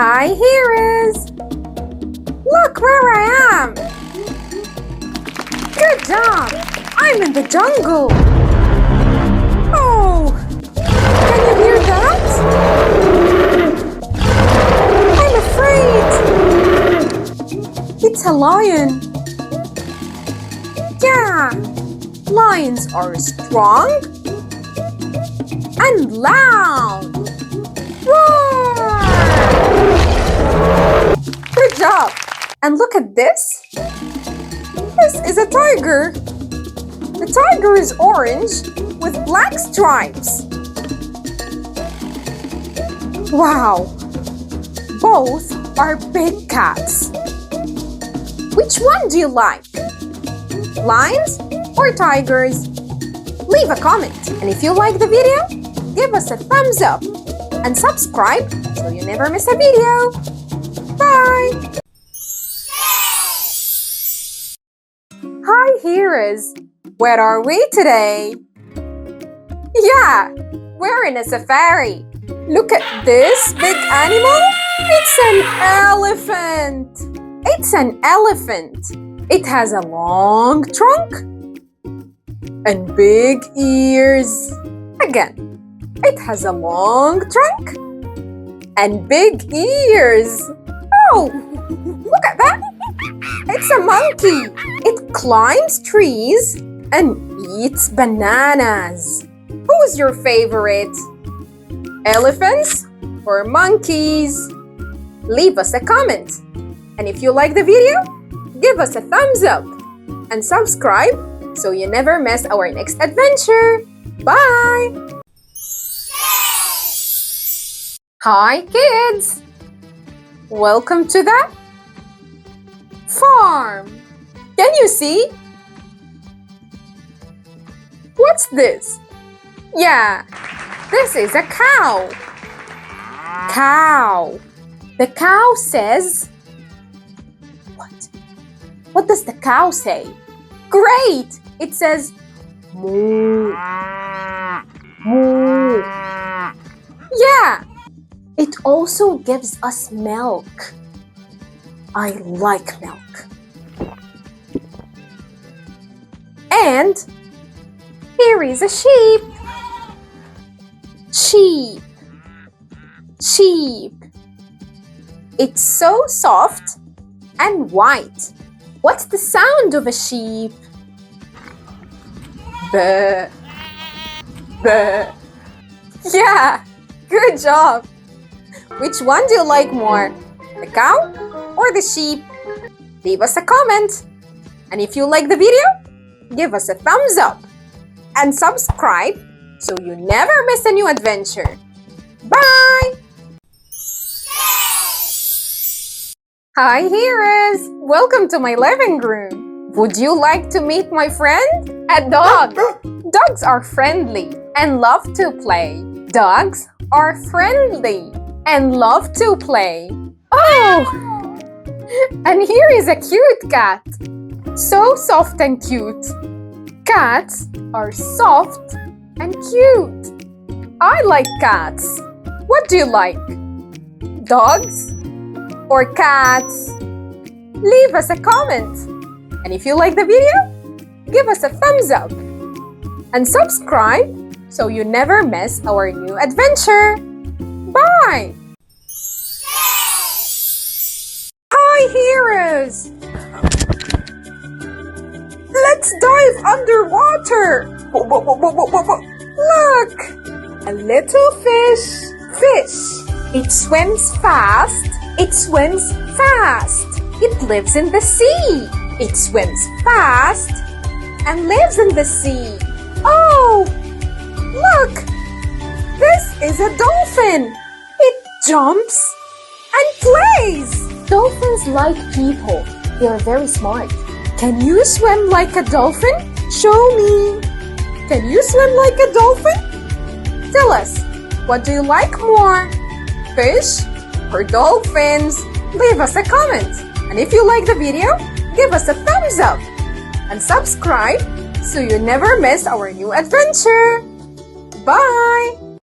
Hi, heroes! Look where I am! Good job! I'm in the jungle! Oh! Can you hear that? I'm afraid! It's a lion! Yeah! Lions are strong and loud! Roar! Good job! And look at this! This is a tiger! The tiger is orange with black stripes! Wow! Both are big cats! Which one do you like? Lions or tigers? Leave a comment, and if you like the video, give us a thumbs up and subscribe so you never miss a video. Bye! Hi heroes! Where are we today? Yeah, we're in a safari. Look at this big animal. It's an elephant. It's an elephant. It has a long trunk and big ears. Again, it has a long trunk and big ears. Oh, look at that. It's a monkey. It climbs trees and eats bananas. Who's your favorite? Elephants or monkeys? Leave us a comment. And if you like the video, give us a thumbs up and subscribe so you never miss our next adventure. Bye! Hi kids! Welcome to the farm. Can you see? What's this? Yeah, this is a cow. Cow. The cow says... What does the cow say? Great! It says moo. Moo. Yeah! It also gives us milk. I like milk. And here is a sheep. Sheep. Sheep. It's so soft and white. What's the sound of a sheep? Buh. Buh. Yeah, good job. Which one do you like more? The cow or the sheep? Leave us a comment. And if you like the video, give us a thumbs up and subscribe so you never miss a new adventure. Bye! Hi heroes! Welcome to my living room. Would you like to meet my friend? A dog! Dogs are friendly and love to play. Dogs are friendly and love to play. Oh! And here is a cute cat. So soft and cute. Cats are soft and cute. I like cats. What do you like? Dogs or cats? Leave us a comment. And if you like the video, give us a thumbs up and subscribe so you never miss our new adventure. Bye! Hi heroes! Let's dive underwater! Look! A little fish! Fish! It swims fast! It swims fast! It lives in the sea! It swims fast and lives in the sea! Oh! Look! This is a dolphin! It jumps and plays! Dolphins like people. They are very smart. Can you swim like a dolphin? Show me! Can you swim like a dolphin? Tell us, what do you like more? Fish or dolphins? Leave us a comment. And if you like the video, give us a thumbs up and subscribe so you never miss our new adventure. Bye!